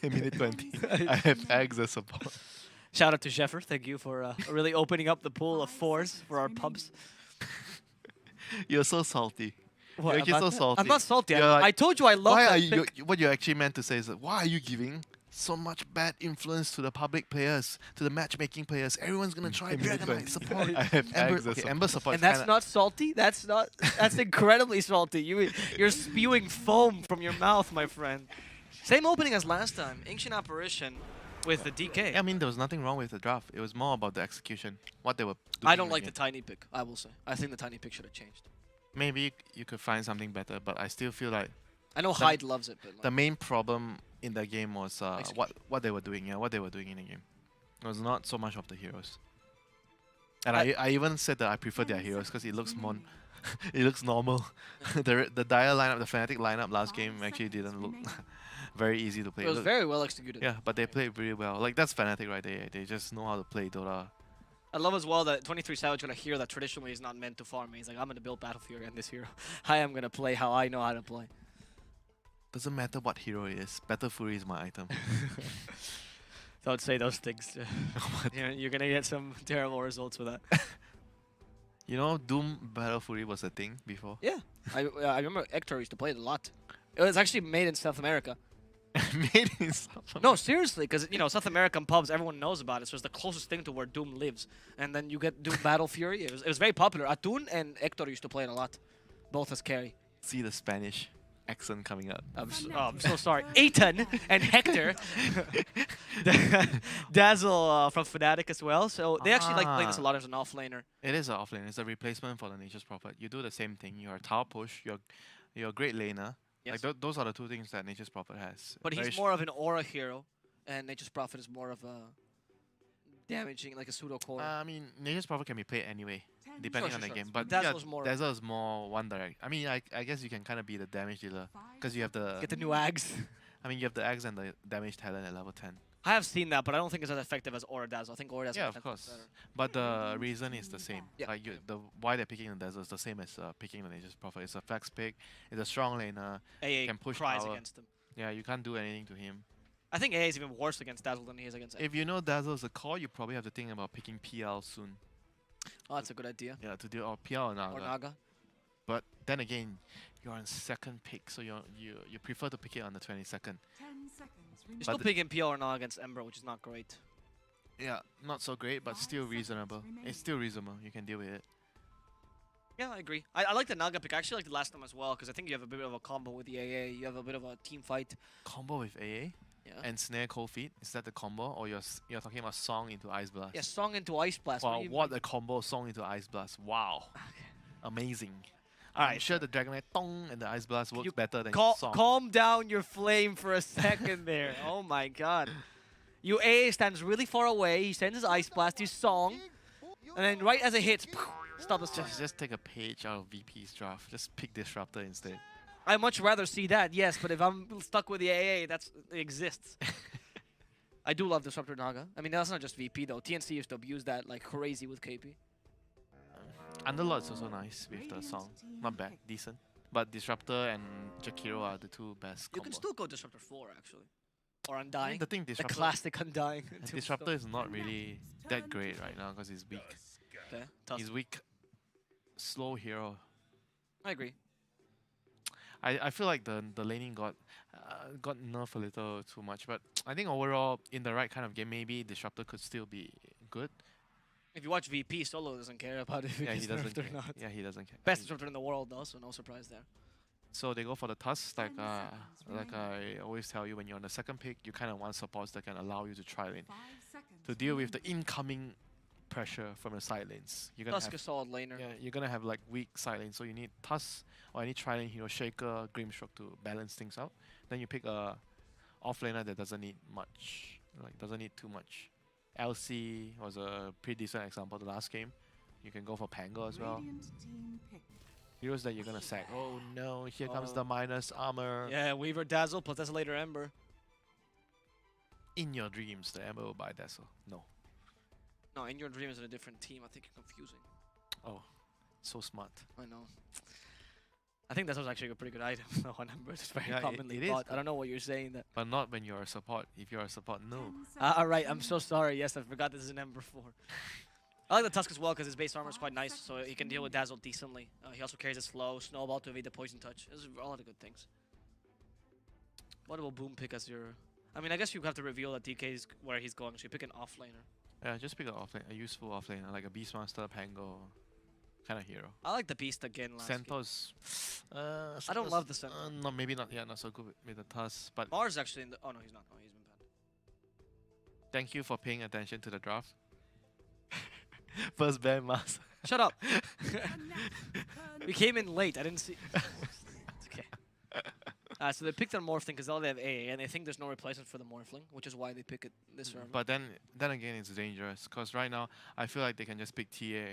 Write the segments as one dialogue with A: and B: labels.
A: In minute 20, I have eggs as support.
B: Shout out to Sheffer. Thank you for really opening up the pool of fours for our pubs.
A: You're so salty.
B: What,
A: You're actually
B: about
A: so
B: that?
A: salty.
B: I'm not salty.
A: You're like,
B: I told you I love
A: why
B: that
A: are you?
B: pick.
A: What you actually meant to say is that why are you giving so much bad influence to the public players, to the matchmaking players? Everyone's gonna try Dragonite support.
B: I
A: have
B: Ember,
A: eggs as support. Ember support.
B: And that's not salty? That's not. That's incredibly salty. You're spewing foam from your mouth, my friend. Same opening as last time. Ancient Apparition with the DK.
A: I mean, there was nothing wrong with the draft. It was more about the execution, what they were doing.
B: I don't like the tiny pick, I will say. I think the tiny pick should have changed.
A: Maybe you could find something better, but I still feel like
B: I know Hyde loves it, but like,
A: the main problem in the game was what they were doing. Yeah, what they were doing in the game. It was not so much of the heroes. And I even said that I prefer their heroes because it looks more, it looks normal. the Dire lineup, the Fnatic lineup last game actually didn't look very easy to play.
B: it was very well executed.
A: Yeah, but they played really well. Like that's Fnatic right there. They just know how to play Dota.
B: I love as well that 23 Savage got a hero that traditionally is not meant to farm. He's like, I'm going to build Battle Fury and this hero. I am going to play how I know how to play.
A: Doesn't matter what hero it is. Battle Fury is my item.
B: Don't say those things. You're going to get some terrible results with that.
A: You know, Doom Battle Fury was a thing before.
B: Yeah. I remember Hector used to play it a lot. It was actually made in South America.
A: Made in South America.
B: No, seriously, because you know South American pubs, everyone knows about it. So it's the closest thing to where Doom lives. And then you get Doom Battle Fury. It was very popular. Atun and Hector used to play it a lot, both as carry.
A: See the Spanish accent coming out.
B: I'm so sorry. Ethan and Hector. Dazzle from Fnatic as well. So they actually like playing this a lot as an offlaner.
A: It is an offlane. It's a replacement for the Nature's Prophet. You do the same thing. You're a tower push. You're a great laner.
B: Yes.
A: Like those are the two things that Nature's Prophet has.
B: But he's more of an aura hero, and Nature's Prophet is more of a damaging, like a pseudo core.
A: I mean, Nature's Prophet can be played anyway, depending on the game. But
B: Dazzle's more.
A: Dazzle is more one direct. I mean, I guess you can kind of be the damage dealer because you have the.
B: Get the new Ags.
A: I mean, you have the Ags and the damage talent at level 10.
B: I have seen that, but I don't think it's as effective as Aura Dazzle. I think Aura Dazzle
A: Yeah,
B: is
A: of course.
B: better.
A: But the reason is the same.
B: Yeah.
A: Like why they're picking the Dazzle is the same as picking the Nature's Prophet. It's a flex pick. It's a strong laner.
B: AA
A: can push
B: cries
A: power.
B: against him.
A: Yeah, you can't do anything to him.
B: I think AA is even worse against Dazzle than he is against.
A: If you know Dazzle is a core, you probably have to think about picking PL soon.
B: Oh, that's a good idea.
A: Yeah, to do or PL or Naga.
B: Or Naga.
A: But then again, you're on second pick, so you prefer to pick it on the 22nd.
B: You're still picking PL or Naga against Ember, which is not great.
A: Yeah, not so great, but still reasonable. It's still reasonable. You can deal with it.
B: Yeah, I agree. I like the Naga pick. I actually like the last time as well, because I think you have a bit of a combo with the AA. You have a bit of a team fight.
A: Combo with AA?
B: Yeah.
A: And Snare Cold Feet? Is that the combo? Or you're talking about Song into Ice Blast?
B: Yeah, Song into Ice Blast.
A: Wow, what a combo, Song into Ice Blast. Wow. Amazing.
B: Alright,
A: I'm sure the Dragonite Tong and the Ice Blast works better than Song.
B: Calm down your flame for a second there. Oh my god. Your AA stands really far away. He sends his Ice Blast, his Song. And then right as it hits, stop the stun.
A: Just take a page out of VP's draft. Just pick Disruptor instead.
B: I'd much rather see that, yes, but if I'm stuck with the AA, it exists. I do love Disruptor Naga. I mean, that's not just VP though. TNC used to abuse that like crazy with KP.
A: Underlord's also nice with the Song. Not bad, decent. But Disruptor and Jakiro are the two best
B: You
A: combos.
B: can still go Disruptor 4 actually. Or Undying.
A: The thing
B: The
A: Disruptor,
B: classic Undying.
A: Disruptor is not really that great right now because he's weak.
B: Okay, tough.
A: He's weak. Slow hero.
B: I agree.
A: I feel like the laning got nerfed a little too much, but I think overall in the right kind of game, maybe Disruptor could still be good.
B: If you watch VP, Solo doesn't care about it.
A: Yeah, he doesn't care.
B: Or not.
A: Yeah, he doesn't care.
B: Best Disruptor in the world though, so no surprise there.
A: So they go for the Tusk, like I always tell you, when you're on the second pick, you kind of want supports that can allow you to try lane, to deal with the incoming pressure from the side lanes. You're gonna
B: Tusk
A: have,
B: is solid laner.
A: yeah, you're gonna have like weak side lanes, so you need Tusk or any tri-lane hero, Shaker, Grimstroke to balance things out. Then you pick a off laner that doesn't need much, like doesn't need too much. LC was a pretty decent example the last game. You can go for Pango as well. Heroes that you're gonna sack. Oh no, here comes the minus armor.
B: Yeah, Weaver Dazzle plus that's later Ember.
A: In your dreams, the Ember will buy Dazzle. No.
B: No, in your dreams in a different team. I think you're confusing.
A: Oh, so smart.
B: I know. I think that was actually a pretty good item though on Ember. It's very
A: Yeah,
B: commonly
A: it is.
B: bought. I don't know what you're saying that.
A: But not when you're a support. If you're a support, no.
B: Alright, I'm so sorry. Yes, I forgot this is an Ember 4. I like the Tusk as well because his base armor is quite nice, so he can deal with Dazzle decently. He also carries a slow Snowball to evade the Poison Touch. There's a lot of good things. What will Boom pick as your... I mean, I guess you have to reveal that DK is where he's going, so you pick an offlaner.
A: Yeah, just pick a useful offlane, like a Beastmaster, Pango kind of hero.
B: I like the Beast again last game.
A: Centaur's...
B: I don't love the Centaur.
A: No, maybe not. Yeah, not so good with the Tusk. But
B: Mars actually in the... Oh, no, he's not. Oh, he's been banned.
A: thank you for paying attention to the draft. First ban Mars.
B: Shut up. We came in late. I didn't see... It's okay. So they picked their Morphling because all they have AA, and they think there's no replacement for the Morphling, which is why they pick it this round.
A: But then again, it's dangerous because right now I feel like they can just pick TA,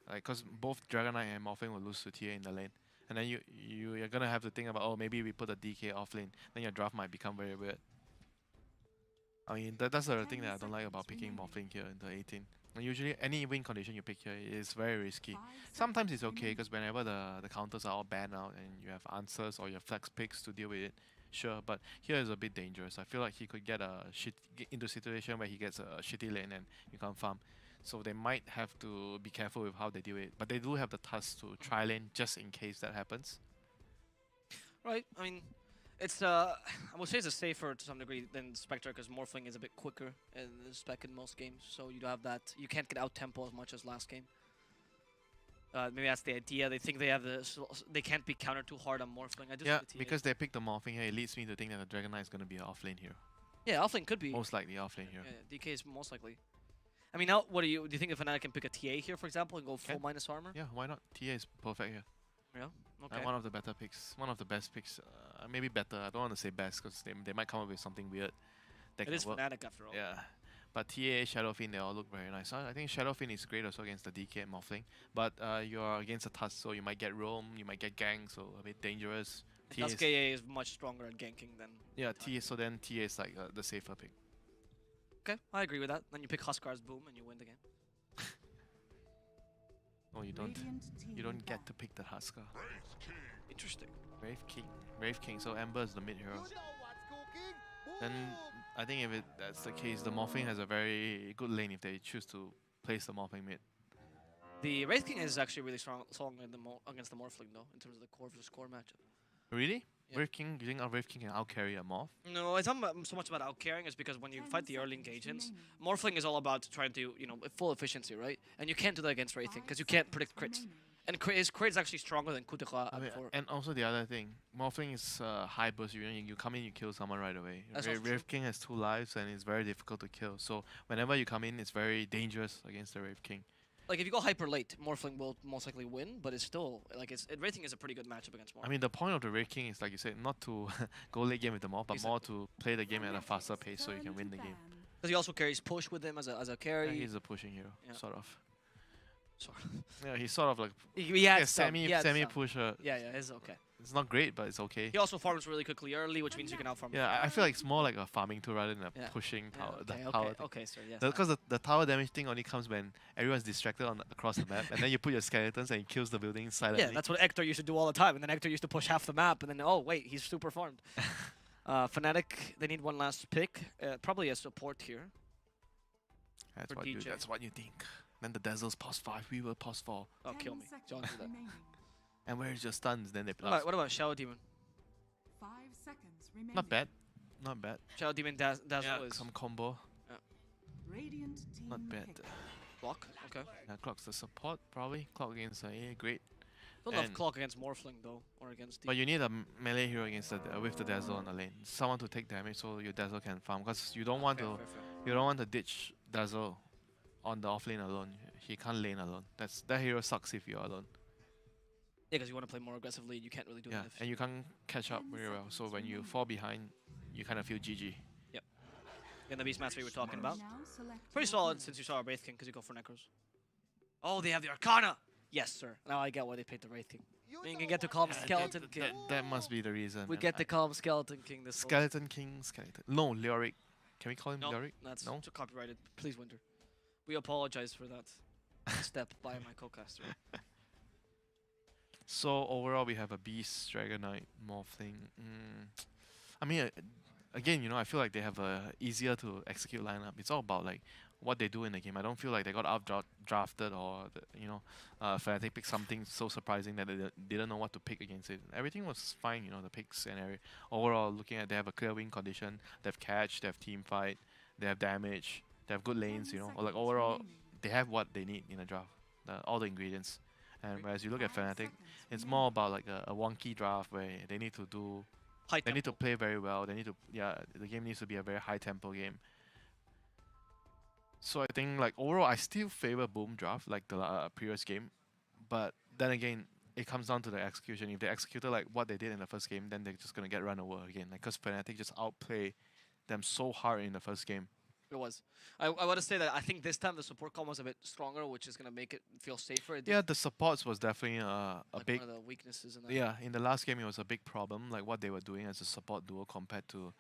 A: like because both Dragon Knight and Morphling will lose to TA in the lane, and then you're gonna have to think about, oh, maybe we put a DK off lane, then your draft might become very weird. I mean that's the thing that I don't like about picking Morphling here in the 18. And usually any win condition you pick here is very risky. Sometimes it's okay because whenever the counters are all banned out and you have answers or you have flex picks to deal with it, sure. But here is a bit dangerous. I feel like he could get into a situation where he gets a shitty lane and you can't farm. So they might have to be careful with how they deal with it. But they do have the task to try lane just in case that happens.
B: Right. I mean, it's I would say it's safer to some degree than Spectre because Morphling is a bit quicker in the spec in most games. So you have that. You can't get out tempo as much as last game. Maybe that's the idea. They think they have they can't be countered too hard on Morphling.
A: Yeah, because they picked the Morphling here, it leads me to think that the Dragon Knight is going to be an offlane here.
B: Yeah, offlane could be.
A: Most likely offlane here.
B: Yeah, DK is most likely. I mean, now what do you think? If Fnatic can pick a TA here, for example, and go full minus armor?
A: Yeah, why not? TA is perfect here.
B: Yeah. Okay.
A: One of the better picks, one of the best picks. Maybe better. I don't want to say best because they might come up with something weird. That
B: It is
A: work.
B: Fnatic after all.
A: Yeah. But TA, Shadowfiend, they all look very nice. I think Shadowfiend is great also against the DK and Morphling. But you're against a Tusk, so you might get roam, you might get gang, so a bit dangerous.
B: Tusk AA is much stronger at ganking than...
A: Yeah, TA, so then TA is like the safer pick.
B: Okay, I agree with that. Then you pick Huskar's Boom and you win the game.
A: No, you don't. You don't get to pick the Huskar.
B: Interesting.
A: Wraith King. So Ember is the mid hero. Then I think if that's the case, the Morphling has a very good lane if they choose to place the Morphling mid.
B: The Wraith King is actually really strong in against the Morphling though, in terms of the core versus core matchup.
A: Really?
B: Yeah.
A: Wraith King, you think Wraith King can outcarry a Morph?
B: No, it's not so much about outcarrying. It's because when you fight the early engagements, Morphling is all about trying to, full efficiency, right? And you can't do that against Wraith King because you can't predict crits. And his crit is actually stronger than coup de grace.
A: And also the other thing, Morphling is high burst. You come in, you kill someone right away. Wraith King has 2 lives and it's very difficult to kill. So whenever you come in, it's very dangerous against the Wraith King.
B: Like if you go hyper late, Morphling will most likely win, but it's still like Wraith King is a pretty good matchup against Morphling.
A: I mean, the point of the Wraith King is, like you said, not to go late game with the Morph, but more to play the game at a faster pace so you can win the game.
B: Because he also carries push with him as a carry.
A: Yeah, he's a pushing hero, sort of.
B: Sort
A: Yeah, he's sort of like
B: he had
A: semi pusher.
B: Yeah, it's okay.
A: It's not great, but it's okay.
B: He also farms really quickly early, which means you can outfarm.
A: Yeah, I feel like it's more like a farming tool rather than a pushing tower.
B: Okay, sir, yes.
A: Because the tower damage thing only comes when everyone's distracted across the map, and then you put your skeletons and it kills the building silently.
B: Yeah, that's what Ector used to do all the time, and then Ector used to push half the map, and then oh wait, he's super farmed. Fnatic, they need one last pick, probably a support here.
A: That's what you think. Then the Dazzle's +5, we were +4.
B: Oh, kill me! Don't do that.
A: And where's your stuns? Then they
B: What about Shadow Demon?
C: 5 seconds remaining.
A: Not bad. Not bad.
B: Shadow Demon Dazzle is
A: some combo.
C: Radiant team
A: Not bad.
C: pick.
B: Clock. Okay.
A: Yeah, Clock's the support probably. Clock against AA, great.
B: Don't love Clock against Morphling though, or against.
A: But you need a melee hero against with the Dazzle on the lane. Someone to take damage so your Dazzle can farm. Because you don't want to ditch Dazzle on the offlane alone. He can't lane alone. That hero sucks if you're alone.
B: Yeah, because you want to play more aggressively, you can't really do it.
A: Yeah, and you can't catch up very well. So when you fall behind, you kind of feel GG.
B: Yep. And the Beast Mastery we're talking about. Pretty solid since you saw a Wraith King because you go for Necros. Oh, they have the Arcana! Yes, sir. Now I get why they picked the Wraith King. I mean, you can get to call him Skeleton King.
A: That must be the reason.
B: We get to call him Skeleton King this
A: Skeleton King, Skeleton. No, Lyric. Can we call him Lyric?
B: That's too copyrighted. Please, Winter. We apologize for that step by my co-caster.
A: So overall, we have a Beast, Dragon Knight, Morphling. I mean, again, I feel like they have a easier to execute lineup. It's all about like what they do in the game. I don't feel like they got drafted or Fnatic picked something so surprising that they didn't know what to pick against it. Everything was fine, the picks and everything. Overall, looking at they have a clear win condition, they have catch, they have team fight, they have damage, they have good lanes. Or like overall, they have what they need in a draft, all the ingredients. And whereas you look at Fnatic, it's more about like a wonky draft where they need to do.
B: High
A: They need to
B: tempo.
A: play very well. They need to, the game needs to be a very high tempo game. So I think like overall, I still favor Boom draft like the previous game, but then again, it comes down to the execution. If they executed like what they did in the first game, then they're just gonna get run over again. Like, cause Fnatic just outplay them so hard in the first game.
B: It was. I want to say that I think this time the support combo was a bit stronger, which is gonna make it feel safer. It
A: Yeah, the supports was definitely a
B: like
A: big.
B: one of the weaknesses in that.
A: Yeah, in the last game it was a big problem. Like what they were doing as a support duo compared to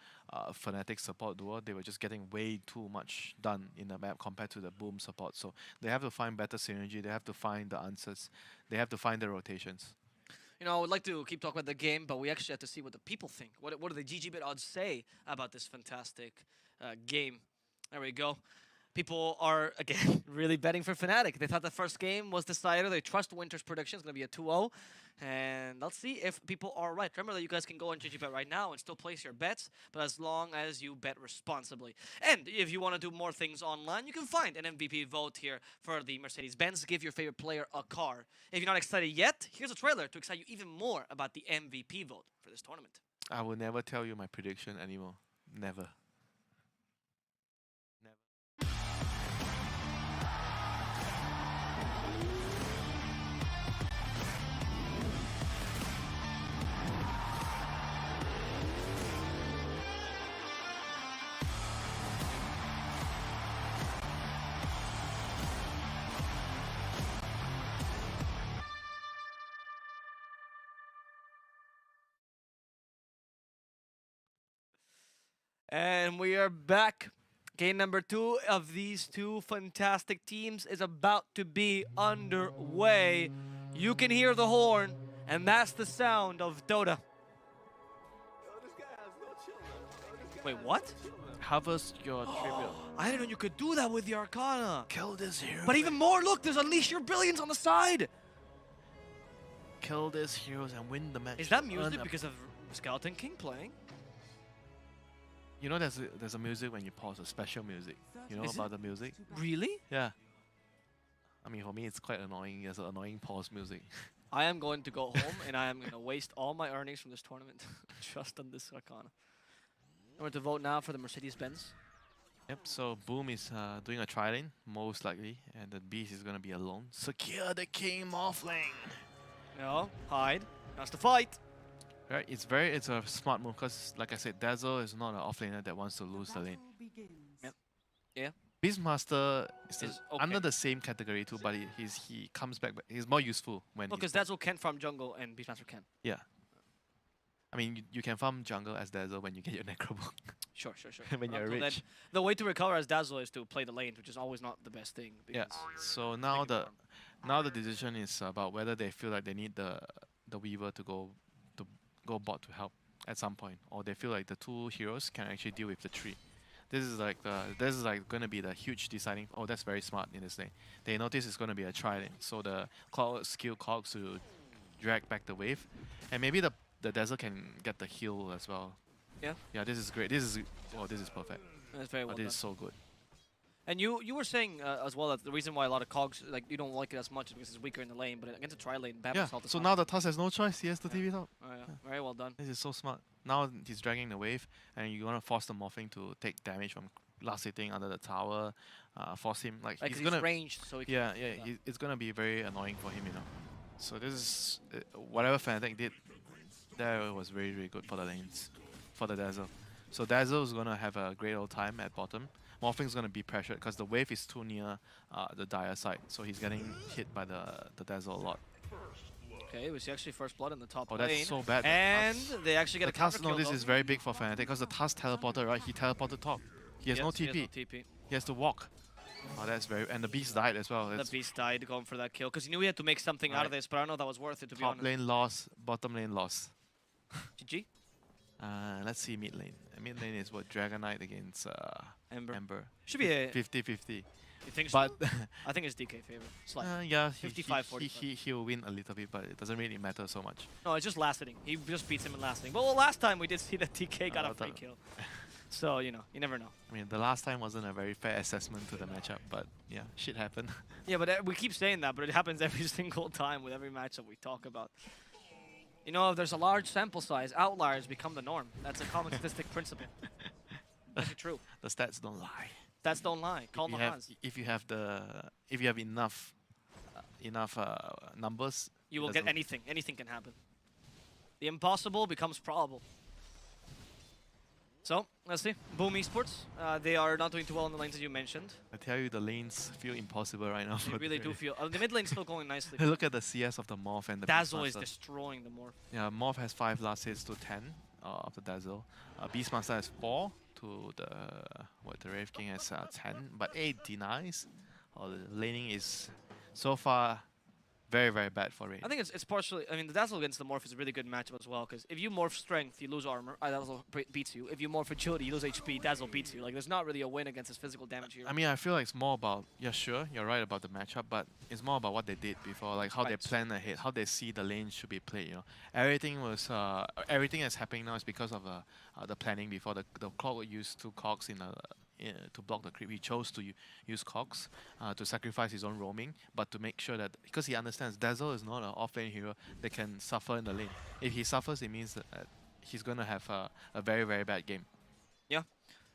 A: Fnatic support duo, they were just getting way too much done in the map compared to the Boom support. So they have to find better synergy. They have to find the answers. They have to find the rotations.
B: I would like to keep talking about the game, but we actually have to see what the people think. What do the GGBit odds say about this fantastic game? There we go. People are, again, really betting for Fnatic. They thought the first game was decided. They trust Winter's prediction. It's going to be a 2-0. And let's see if people are right. Remember that you guys can go on GGBet right now and still place your bets, but as long as you bet responsibly. And if you want to do more things online, you can find an MVP vote here for the Mercedes-Benz. Give your favorite player a car. If you're not excited yet, here's a trailer to excite you even more about the MVP vote for this tournament.
A: I will never tell you my prediction anymore. Never.
B: And we are back. Game number 2 of these two fantastic teams is about to be underway. You can hear the horn, and that's the sound of Dota. Wait, what?
A: Harvest your tribute.
B: I didn't know you could do that with the Arcana.
A: Kill this hero.
B: But even more, look, there's Unleash Your Brilliance on the side.
A: Kill these heroes and win the match.
B: Is that
A: Earn
B: music
A: a-
B: because of Skeleton King playing?
A: there's a music when you pause, a special music. You know
B: Is it?
A: about the music?
B: Really?
A: Yeah. I mean, for me, it's quite annoying. There's an annoying pause music.
B: I am going to go home and I am going to waste all my earnings from this tournament just on this Arcana. I'm going to vote now for the Mercedes-Benz.
A: Yep, so Boom is doing a tri-lane, most likely, and the Beast is going to be alone. Secure the King Morphling!
B: No, hide. That's the fight.
A: Right, it's a smart move because, like I said, Dazzle is not an offlaner that wants to lose the lane.
B: Yep.
A: Beastmaster is
B: Is okay.
A: under the same category too, but he comes back. He's more useful when.
B: No, because Dazzle can farm jungle and Beastmaster can.
A: Yeah. I mean, you can farm jungle as Dazzle when you get your Necro book.
B: Sure.
A: When
B: But
A: you're
B: until then,
A: rich.
B: the way to recover as Dazzle is to play the lane, which is always not the best thing.
A: Yeah.
B: because
A: So
B: they
A: now
B: can
A: the
B: farm.
A: decision is about whether they feel like they need the Weaver to go bot to help at some point, or they feel like the two heroes can actually deal with the tree. This is like going to be the huge deciding. Oh, that's very smart in this lane. They notice it's going to be a tri lane, so the cloud skill cogs to drag back the wave, and maybe the Dazzle can get the heal as well.
B: Yeah.
A: Yeah, this is great. This is perfect.
B: That's very well
A: This
B: done.
A: is so good.
B: And you were saying as well that the reason why a lot of cogs like you don't like it as much is because it's weaker in the lane, but against a tri lane,
A: Yeah.
B: Baptist
A: So now the Tusk has no choice. He has to
B: Yeah.
A: TV it out.
B: Oh, yeah. Very well done.
A: This is so smart. Now he's dragging the wave, and you're gonna force the Morphing to take damage from last hitting under the tower. Force him like
B: Like
A: he's
B: he's
A: gonna.
B: ranged, so he can.
A: Yeah,
B: Yeah.
A: it's gonna be very annoying for him, So this is whatever Fnatic did. That was very very good for the lanes, for the Dazzle. So Dazzle is gonna have a great old time at bottom. Morphing's gonna be pressured because the wave is too near the Dire side, so he's getting hit by the Dazzle a lot.
B: Okay, we see actually first blood in the top
A: Oh,
B: lane.
A: that's so bad.
B: And they actually get
A: The
B: a counter
A: Tusk,
B: kill
A: no, this
B: though.
A: is very big for Fnatic because the Tusk teleported, right? He teleported top. He has no
B: Yes, he has
A: TP.
B: no TP.
A: He has to walk. Oh, that's very... And the beast died as well.
B: The
A: That's
B: Beast died going for that kill because he knew he had to make something out of
A: Right.
B: this, but I don't know if that was worth it, to be
A: top
B: honest.
A: lane lost, bottom lane lost.
B: GG.
A: Let's see mid lane. Mid lane is what? Dragon Knight against
B: Ember.
A: Ember.
B: Should be a...
A: 50-50.
B: You think
A: But
B: so? I think it's DK favorite. Slight.
A: yeah,
B: 55-45.
A: he'll win a little bit, but it doesn't really matter so much.
B: No, it's just last hitting. He just beats him in last hitting. But well, last time we did see that DK got a free
A: that-
B: kill. So, you know, you never know.
A: I mean, the last time wasn't a very fair assessment to the matchup, but yeah, shit happened.
B: Yeah, but we keep saying that, but it happens every single time with every match that we talk about. You know, if there's a large sample size, outliers become the norm. That's a common statistic principle. That's true.
A: The stats don't lie.
B: Stats don't lie. Call
A: If you have,
B: Mahaz.
A: if you have enough numbers,
B: You
A: it
B: will get
A: doesn't-
B: anything. Anything can happen. The impossible becomes probable. So, let's see. Boom Esports. They are not doing too well in the lanes as you mentioned.
A: I tell you, the lanes feel impossible right now.
B: They
A: for
B: really do feel... the mid lane's still going nicely.
A: Look at the CS of the Morph and the
B: Dazzle is
A: Beastmaster.
B: destroying the Morph.
A: Yeah, Morph has 5 last hits to 10 of the Dazzle. Beastmaster has 4 to the... The Wraith King has 10, but 8 denies. The laning is so far very, very bad for Wraith.
B: I think it's partially... I mean, the Dazzle against the Morph is a really good matchup as well, because if you morph Strength, you lose Armor. Dazzle beats you. If you morph Agility, you lose HP. Dazzle beats you. Like, there's not really a win against his physical damage here.
A: I mean, I feel like it's more about... Yeah, sure, you're right about the matchup, but it's more about what they did before, like how they
B: Right.
A: plan ahead, how they see the lane should be played, you know. Everything was... everything that's happening now is because of the planning before. The Clog would use 2 cogs to block the creep. He chose to use cogs to sacrifice his own roaming, but to make sure that... Because he understands Dazzle is not an off-lane hero that can suffer in the lane. If he suffers, it means that he's going to have a very, very bad game.
B: Yeah.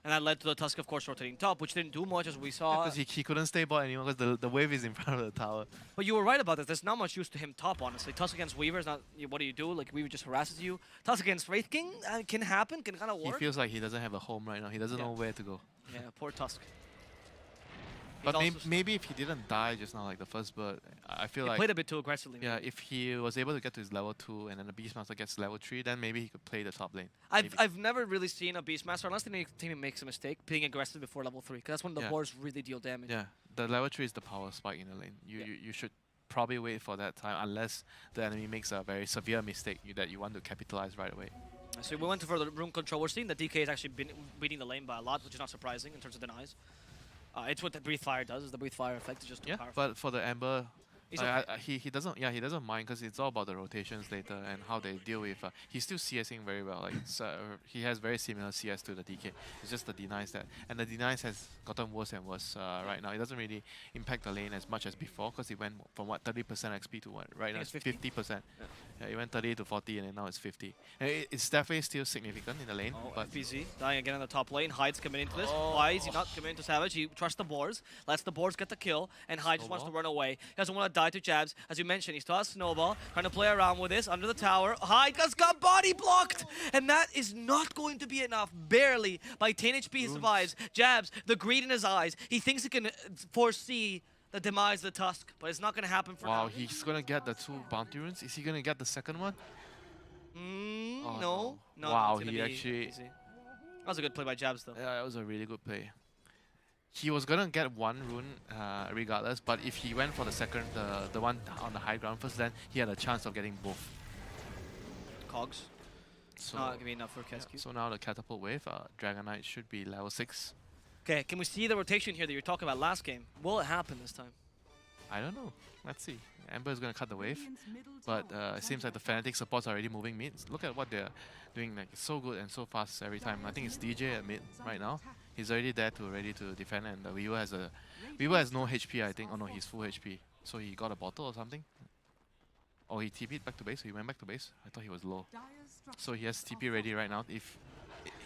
B: And that led to the Tusk, of course, rotating top, which didn't do much as we saw.
A: Because he couldn't stay bot anymore because the wave is in front of the tower.
B: But you were right about this. There's not much use to him top, honestly. Tusk against Weaver is not... What do you do? Like, Weaver just harasses you. Tusk against Wraith King can happen, can kind of
A: He
B: work.
A: feels like he doesn't have a home right now. He doesn't
B: Yeah.
A: know where to go.
B: Yeah, poor Tusk.
A: But
B: He's also
A: maybe if he didn't die just now, like the first bird, I feel
B: he
A: like...
B: played a bit too aggressively.
A: Yeah, if he was able to get to his level 2 and then the Beastmaster gets level 3, then maybe he could play the top lane. Maybe.
B: I've never really seen a Beastmaster, unless the team makes a mistake, being aggressive before level 3, because that's when the
A: Yeah.
B: wars really deal damage.
A: Yeah, the level 3 is the power spike in the lane. You should probably wait for that time unless the enemy makes a very severe mistake that you want to capitalize right away.
B: So we went for the room control. We're seeing that DK has actually been beating the lane by a lot, which is not surprising in terms of denies. It's what the Breathe Fire does, is the Breathe Fire effect is just too
A: Yeah,
B: powerful.
A: but for the Ember,
B: He's okay.
A: he doesn't mind because it's all about the rotations later and how they deal with. He's still CSing very well. Like he has very similar CS to the DK. It's just the denies and the denies has gotten worse and worse right now. It doesn't really impact the lane as much as before because it went from 30% XP to what right now
B: it's
A: it's
B: 50.
A: 50%. Yeah, it went 30 to 40 and then now it's 50. And it's definitely still significant in the lane.
B: Oh,
A: but
B: FPZ dying again on the top lane. Hyde's coming into this.
A: Oh.
B: Why is he not coming into Savage? He trusts the boards, lets the boards get the kill, and Hyde just wants to
A: Snowball.
B: run away. He doesn't want to die to jabs. As you mentioned, he still has Snowball, trying to play around with this under the tower. Hyde just got body blocked, and that is not going to be enough. Barely. By 10 HP he survives. Jabs, the greed in his eyes. He thinks he can foresee the demise of the Tusk, but it's not going to happen for
A: wow,
B: now.
A: he's gonna get the 2 bounty runes. Is he gonna get the second one? Oh,
B: No. No,
A: wow,
B: it's gonna
A: he
B: be
A: actually...
B: easy. That was a good play by Jabs, though.
A: Yeah, that was a really good play. He was gonna get 1 rune regardless, but if he went for the second, the one on the high ground first, then he had a chance of getting both.
B: Cogs.
A: So,
B: Not going to be enough for Cascue.
A: so now the catapult wave, Dragon Knight should be level 6.
B: Okay, can we see the rotation here that you were talking about last game? Will it happen this time?
A: I don't know. Let's see. Ember is gonna cut the wave,
C: Radiant's middle
A: but
C: tower
A: it
C: is
A: seems like
C: under
A: the Fnatic supports are already moving mid. Look at what they're doing, like it's so good and so fast every time. I think it's DJ at mid right now. He's already there ready to defend, and Weaver has no HP, I think. Oh no, he's full HP. So he got a bottle or something. Oh, he TP'd back to base. So he went back to base. I thought he was low.
C: Dire's structures
A: So he has TP
C: are
A: ready right now if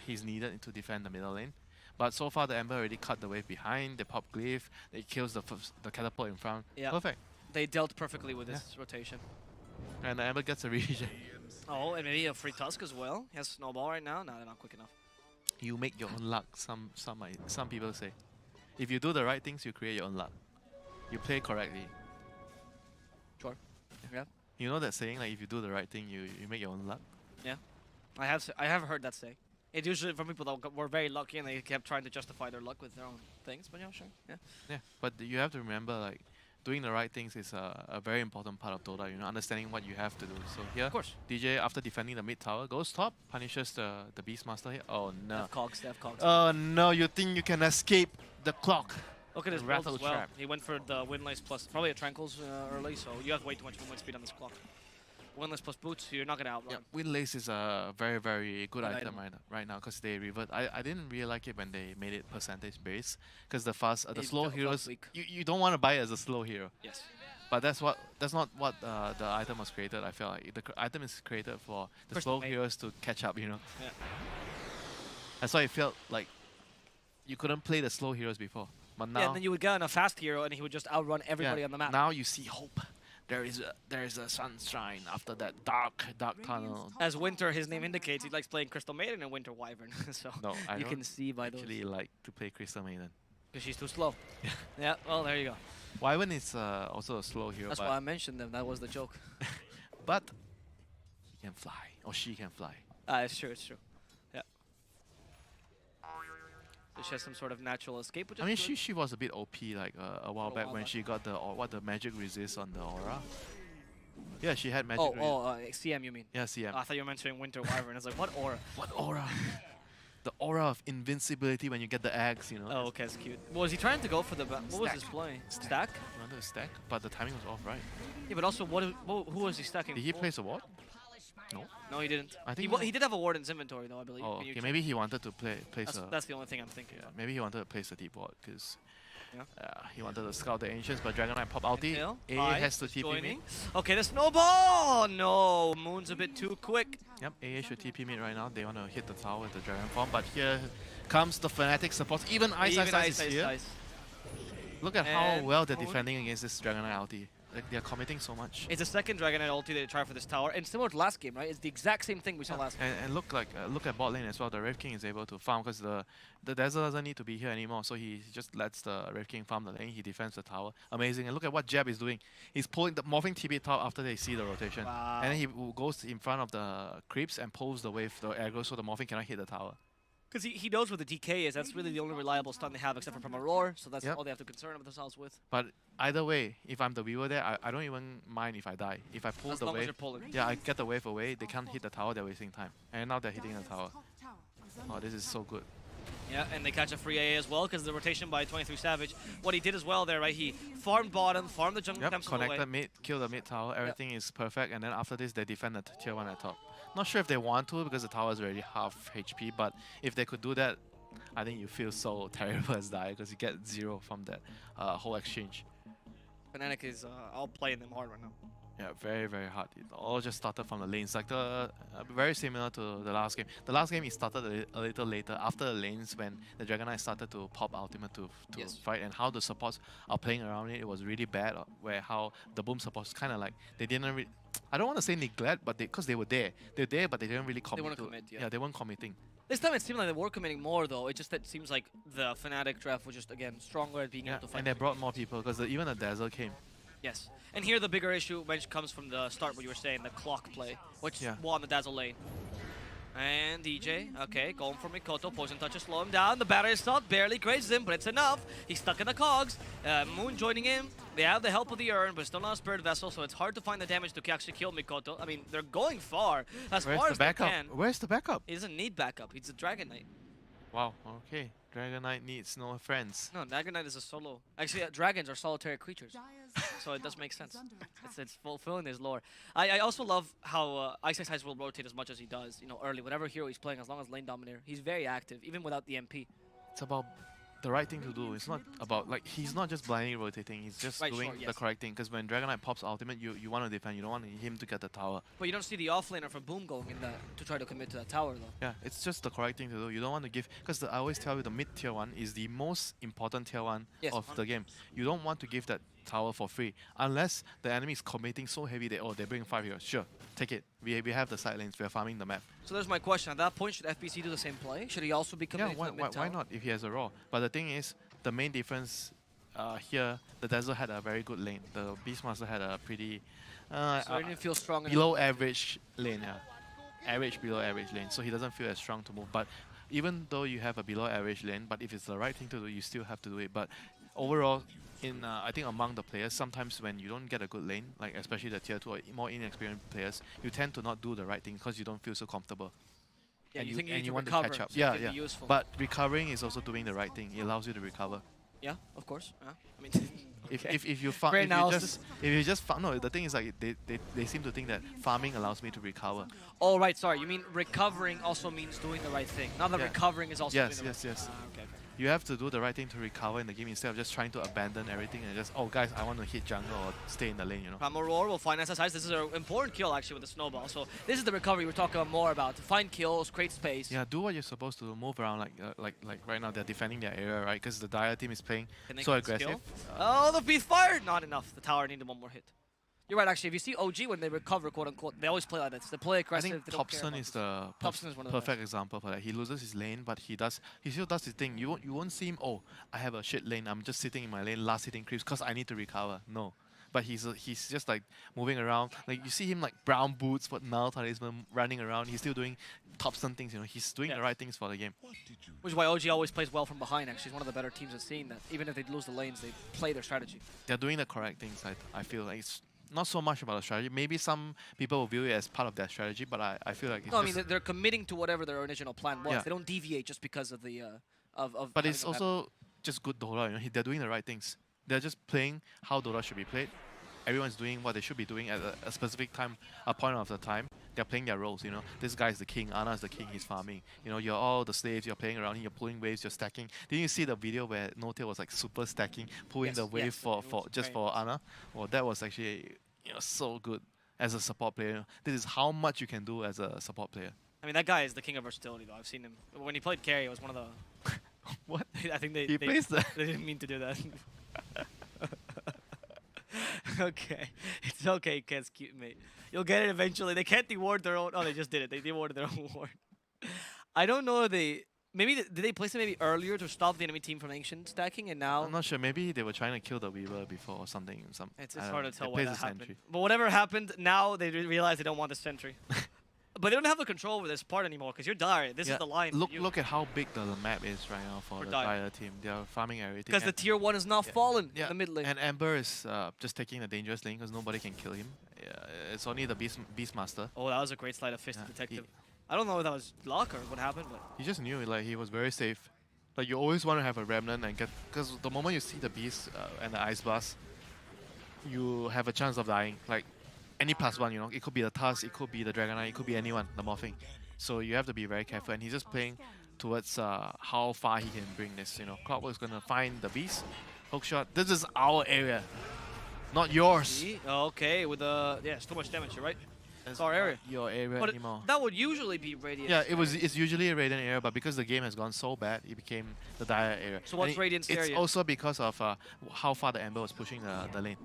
A: he's needed to defend the middle lane. But so far the Ember already cut the wave behind. They pop Glyph. It kills the catapult in front.
B: Yeah.
A: Perfect.
B: They dealt perfectly with this rotation.
A: And the Ember gets a regen.
B: Oh, and maybe a free Tusk as well. He has Snowball right now. No, they're not quick enough.
A: You make your own luck. Some people say. If you do the right things, you create your own luck. You play correctly.
B: Sure. Yeah.
A: You know that saying, like if you do the right thing, you make your own luck.
B: I have heard that say. It's usually from people that were very lucky and they kept trying to justify their luck with their own things. But yeah, sure. Yeah.
A: Yeah, but you have to remember, like, doing the right things is a very important part of Dota, you know, understanding what you have to do. So here,
B: Of course.
A: DJ, after defending the mid tower, goes top, punishes the Beastmaster here. Oh
B: They
A: no.
B: have cogs. They have cogs.
A: Oh no, you think you can escape the clock?
B: Look at his build
A: rattle
B: as well.
A: trap.
B: He went for the Windlace plus probably a Tranquils early, so you have way too much movement speed on this clock. Windlace plus boots, you're not gonna outrun.
A: Yeah, Windlace is a very, very good
B: Good
A: item
B: item.
A: right now because they revert. I didn't really like it when they made it percentage based because the
B: It
A: slow
B: felt
A: heroes,
B: weak.
A: you don't want to buy it as a slow hero.
B: Yes.
A: But that's not what the item was created. I feel like the item is created for the
B: Crystal
A: slow
B: Maiden.
A: heroes to catch up, you know.
B: Yeah.
A: That's why it felt like you couldn't play the slow heroes before. But now,
B: Yeah, and then you would get on a fast hero and he would just outrun everybody
A: yeah,
B: on the map.
A: now you see hope. There is a sunshine after that dark tunnel.
B: As Winter, his name indicates, he likes playing Crystal Maiden and Winter Wyvern. So
A: No, I
B: you
A: don't
B: can see by those.
A: actually like to play Crystal Maiden.
B: Because she's too slow. Yeah, well, there you go.
A: Wyvern is also a slow hero,
B: That's
A: but
B: why I mentioned them. That was the joke.
A: but he can fly, or she can fly.
B: It's true, it's true. Yeah. So she has some sort of natural escape, which is
A: I mean,
B: good.
A: she was a bit OP like a while
B: For a
A: back
B: while
A: when
B: back.
A: she got the magic resist on the aura. Yeah, she had magic.
B: CM you mean?
A: Yeah, CM.
B: I thought you were mentioning Winter Wyvern. It's like, what aura?
A: What aura? The aura of invincibility when you get the axe, you know.
B: Oh, okay, that's cute. Was he trying to go for the... What was his play? Stack?
A: You wanted to stack, but the timing was off, right?
B: Yeah, but also, who was he stacking
A: Did he
B: for?
A: place a ward? No.
B: No, he didn't.
A: I
B: He,
A: think
B: he did have a ward in his inventory, though, I believe.
A: Oh,
B: Can you
A: okay.
B: check?
A: Maybe he wanted to place a.
B: That's the only thing I'm thinking
A: Yeah,
B: of.
A: maybe he wanted to place a deep ward because.
B: Yeah.
A: He wanted to scout the ancients, but Dragon Knight pop ulti.
B: Hill,
A: A
B: Ice
A: has to
B: is
A: TP
B: joining.
A: mid.
B: Okay, the snowball! No, Moon's a bit too quick.
A: Yep, AA should TP mid right now. They want to hit the tower with the Dragon form, but here comes the Fnatic support. Even Ice is here. Look at how
B: And
A: well they're
B: Moon.
A: defending against this Dragon Knight ulti. Like, they're committing so much.
B: It's the second Dragon Knight ulti they try for this tower, and similar to last game, right? It's the exact same thing we saw last game.
A: And look at bot lane as well. The Rev King is able to farm because the Dazzle doesn't need to be here anymore. So he just lets the Rev King farm the lane. He defends the tower. Amazing. And look at what Jab is doing. He's pulling the morphing TP top after they see the rotation.
B: Wow.
A: And then he goes in front of the creeps and pulls the wave, the aggro, so the morphing cannot hit the tower.
B: Because he knows what the DK is. That's really the only reliable stun they have, except for from Aurora. So that's
A: Yep.
B: all they have to concern themselves with.
A: But either way, if I'm the viewer there, I don't even mind if I die. If I pull
B: As
A: the
B: long as
A: wave,
B: you're pulling.
A: yeah, I get the wave away. They can't hit the tower. They're wasting time. And now they're hitting the tower. Oh, this is so good.
B: Yeah, and they catch a free AA as well because the rotation by 23 Savage. What he did as well there, right? He farmed bottom, farmed the jungle
A: Yep,
B: camps all the way.
A: connected mid, kill the mid tower. Everything is perfect. And then after this, they defend the tier 1 at top. Not sure if they want to because the tower is already half HP. But if they could do that, I think you feel so terrible as die because you get 0 from that whole exchange.
B: Fnatic is outplaying them hard right now.
A: Yeah, very, very hard. It all just started from the lanes. Like very similar to the last game. The last game, it started a little later after the lanes when the Dragon Knight started to pop ultimate to
B: Yes.
A: fight, and how the supports are playing around it. It was really bad. Where how the boom supports kind of like they didn't really. I don't want to say neglect, but because they were there, they're there, but they didn't really commit.
B: weren't
A: to
B: commit,
A: it.
B: yeah.
A: They weren't committing.
B: This time it seemed like they were committing more though. It just that seems like the Fnatic draft was just again stronger at being
A: Yeah,
B: able to fight.
A: and they brought more people because even the Dazzle came.
B: Yes. And here the bigger issue which comes from the start what you were saying, the clock play, which
A: Yeah.
B: won the Dazzle lane. And DJ, okay, going for Mikoto, poison touch to slow him down. The battery assault barely grazes him, but it's enough. He's stuck in the cogs. Moon joining in. They have the help of the urn, but still not a spirit vessel, so it's hard to find the damage to actually kill Mikoto. I mean, they're going far, as
A: Where's
B: far
A: the
B: as they
A: backup?
B: can.
A: Where's the backup?
B: He doesn't need backup. He's a Dragon Knight.
A: Wow. Okay. Dragon Knight needs no friends.
B: No, Dragon Knight is a solo. Actually, dragons are solitary creatures. So it does make sense. It's fulfilling his lore. I also love how Ice will rotate as much as he does. You know, early, whatever hero he's playing, as long as lane dominator, he's very active, even without the MP.
A: It's about the right thing to do. It's not about, like, he's not just blindly rotating, he's just
B: Right,
A: doing
B: sure,
A: the
B: yes.
A: correct thing. Because when Dragon Knight pops ultimate, you want to defend, you don't want him to get the tower.
B: But you don't see the offlaner for Boom going in that to try to commit to that tower though.
A: Yeah, it's just the correct thing to do. You don't want to give, because I always tell you the mid tier 1 is the most important tier 1
B: Yes,
A: of the game. You don't want to give that tower for free unless the enemy is committing so heavy that they bring 5 heroes. Sure, take it. We have the side lanes. We are farming the map.
B: So there's my question. At that point, should FBC do the same play? Should he also be
A: Yeah,
B: committing to the mid
A: why
B: tower?
A: not if he has a raw? But the thing is, the main difference here, the Dazzle had a very good lane. The Beastmaster had a pretty
B: So he didn't feel strong enough.
A: below average lane. Yeah. average, below average lane, so he doesn't feel as strong to move. But even though you have a below average lane, but if it's the right thing to do, you still have to do it. But overall, in I think among the players, sometimes when you don't get a good lane, like especially the tier 2 or more inexperienced players, you tend to not do the right thing because you don't feel so comfortable.
B: Yeah,
A: And
B: you think you need to
A: want
B: recover,
A: to catch up.
B: so
A: Yeah,
B: it can
A: yeah.
B: be useful.
A: But recovering is also doing the right thing. It allows you to recover.
B: Yeah, of course. I mean,
A: If you farm,
B: Great
A: if you
B: analysis.
A: just farm, no, the thing is like they seem to think that farming allows me to recover.
B: oh, right, sorry. You mean recovering also means doing the right thing. Not that
A: Yeah.
B: recovering is also
A: Yes,
B: doing the
A: yes,
B: right
A: yes.
B: okay.
A: You have to do the right thing to recover in the game instead of just trying to abandon everything and just, oh guys, I want to hit jungle or stay in the lane, you know.
B: Primal Roar will find SSIs. This is an important kill actually with the snowball. So this is the recovery we're talking more about. To find kills, create space.
A: Yeah, do what you're supposed to do. Move around like right now they're defending their area, right? Because the Dire team is playing
B: Can they
A: so
B: get this
A: aggressive.
B: kill? Oh, the beast fired! Not enough. The tower needed one more hit. You're right, actually. If you see OG when they recover, quote unquote, they always play like this. They play
A: I
B: aggressive.
A: think
B: They don't care
A: Thompson
B: about
A: is
B: this.
A: the
B: Thompson is one of the
A: perfect example for that. He loses his lane, but he still does his thing. You won't see him, oh, I have a shit lane, I'm just sitting in my lane, last hitting creeps because I need to recover. No. But he's just like moving around. Like you see him like brown boots, but null talisman running around. He's still doing Thompson things, you know. He's doing the right things for the game.
B: Which is why OG always plays well from behind, actually. He's one of the better teams I've seen that. Even if they lose the lanes, they play their strategy.
A: They're doing the correct things. I feel like it's not so much about the strategy. Maybe some people will view it as part of their strategy, but I feel like it's
B: No, I
A: just,
B: mean, they're committing to whatever their original plan was.
A: Yeah.
B: They don't deviate just because of the of.
A: But
B: having
A: it's
B: a map.
A: also just good Dota. You know, they're doing the right things. They're just playing how Dota should be played. Everyone's doing what they should be doing at a specific time, a point of the time. They're playing their roles. You know, this guy's the king. Ana is the king. He's farming. You know, you're all the slaves. You're playing around. You're pulling waves. You're stacking. Didn't you see the video where No-Tail was like super stacking, pulling
B: Yes,
A: the wave
B: yes,
A: for
B: it was
A: just
B: very
A: for
B: nice.
A: Ana? Well, that was actually so good as a support player. This is how much you can do as a support player.
B: I mean, that guy is the king of versatility, though. I've seen him. When he played carry, it was one of the...
A: What?
B: I think they
A: plays the
B: they didn't mean to do that. Okay. It's okay, Kez, cute mate. You'll get it eventually. They can't deward their own... Oh, they just did it. They dewarded their own ward. I don't know if they... Maybe did they place it maybe earlier to stop the enemy team from ancient stacking, and now...
A: I'm not sure. Maybe they were trying to kill the Weaver before or something.
B: It's
A: I don't
B: hard
A: know.
B: to tell
A: They
B: why
A: plays
B: that
A: the
B: happened.
A: sentry.
B: But whatever happened, now they realize they don't want the sentry. But they don't have the control over this part anymore because you're Dire. This is the line.
A: Look at how big the map is right now for the
B: Dire.
A: Dire team. They are farming everything.
B: Because the
A: and-
B: tier 1 is now fallen
A: yeah,
B: in the mid lane.
A: and Ember is just taking the dangerous lane because nobody can kill him. Yeah, it's only the Beastmaster.
B: Oh, that was a great slide of Fist
A: Yeah,
B: Detective. I don't know if that was luck or what happened, but...
A: He just knew like he was very safe. Like you always want to have a remnant and get, because the moment you see the Beast and the Ice Blast, you have a chance of dying. Like any +1, you know, it could be the Tusk, it could be the Dragonite, it could be anyone, the Morphing. So you have to be very careful. And he's just playing towards how far he can bring this. You know, Clockwork's gonna find the Beast, hookshot. This is our area, not yours.
B: See? Okay, with the... Yeah, it's too much damage, you're right.
A: It's
B: our area.
A: not your area
B: But
A: anymore.
B: that would usually be Radiant.
A: Yeah, it's usually a Radiant area, but because the game has gone so bad, it became the Dire area.
B: So what's
A: And
B: Radiant's
A: It's
B: area?
A: also because of how far the Ember was pushing the lane.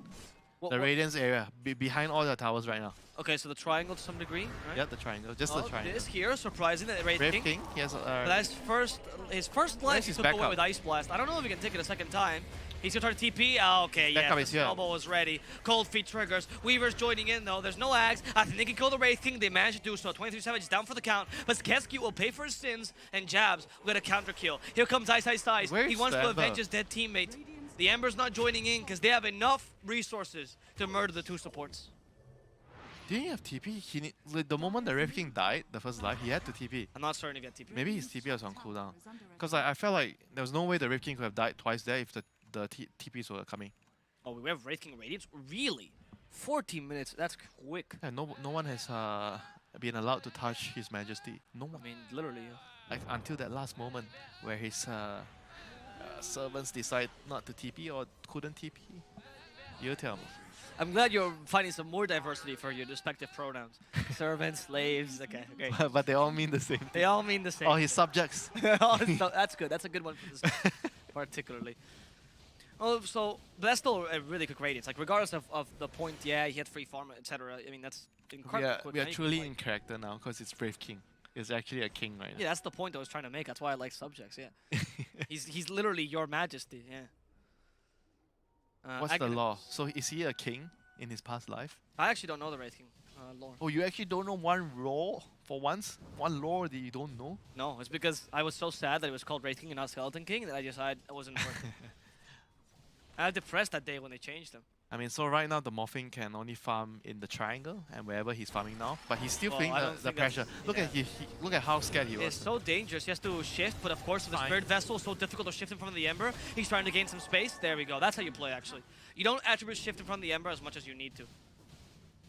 B: What-
A: The
B: what-
A: Radiance area, behind all the towers right now.
B: Okay, so the triangle to some degree, right?
A: Yeah, the triangle, just
B: Oh,
A: the triangle.
B: this here, surprising that Wraith
A: Brave
B: King.
A: King, yes.
B: But that's his first life he
A: his
B: took away
A: backup?
B: with Ice Blast. I don't know if he can take it a second time. He's gonna try to TP. Oh, okay, yeah,
A: Backup
B: the
A: is here.
B: snowball was ready. Cold feet triggers. Weaver's joining in though. There's no Axe. I think they can kill the Wraith King. They managed to do so. 23 Savage down for the count. But Kesky will pay for his sins, and Jabs will get a counter kill. Here comes Ice. He
A: Where's
B: wants
A: the
B: to
A: Ember?
B: avenge his dead teammate. The Ember's not joining in because they have enough resources to murder the two supports.
A: Didn't he have TP? Like, the moment the Wraith King died, the first life, he had to TP.
B: I'm not starting to get TP.
A: Maybe his TP was on cooldown. Because I felt like there was no way the Wraith King could have died twice there if the TPs were coming.
B: Oh, we have Wraith King Radiance? Really? 14 minutes. That's quick.
A: Yeah, no one has been allowed to touch His Majesty. No
B: I
A: one.
B: mean, literally.
A: Like, until that last moment where his servants decide not to TP or couldn't TP. You tell me.
B: I'm glad you're finding some more diversity for your respective pronouns. Servants, slaves. Okay, okay.
A: But they all mean the same thing.
B: They all mean the same.
A: Oh, his subjects.
B: Oh, no, that's good. That's a good one for this particularly. Oh, so but that's still a really quick radiance. Like regardless of the point, yeah, he had free farm, etc. I mean, that's incredible. quick.
A: We are
B: Now you can
A: truly
B: play.
A: in character now because it's Brave King. It's actually a king right
B: Yeah, that's the point I was trying to make. That's why I like subjects. Yeah, he's literally your Majesty. Yeah.
A: What's the law? So is he a king in his past life?
B: I actually don't know the Wraith King. lore.
A: Oh, you actually don't know one lore for once? One lore that you don't know?
B: No, it's because I was so sad that it was called Wraith King and not Skeleton King that I decided I wasn't worth it. I was depressed that day when they changed them.
A: I mean, so right now the Morphing can only farm in the triangle and wherever he's farming now, but he's still
B: Well,
A: feeling
B: I
A: the
B: don't think that's-
A: pressure. Look at look at how scared he was.
B: It's so dangerous. He has to shift, but of course with the
A: Fine.
B: Spirit Vessel, it's so difficult to shift in front of the Ember. He's trying to gain some space. There we go. That's how you play, actually. You don't attribute shift in front of the Ember as much as you need to.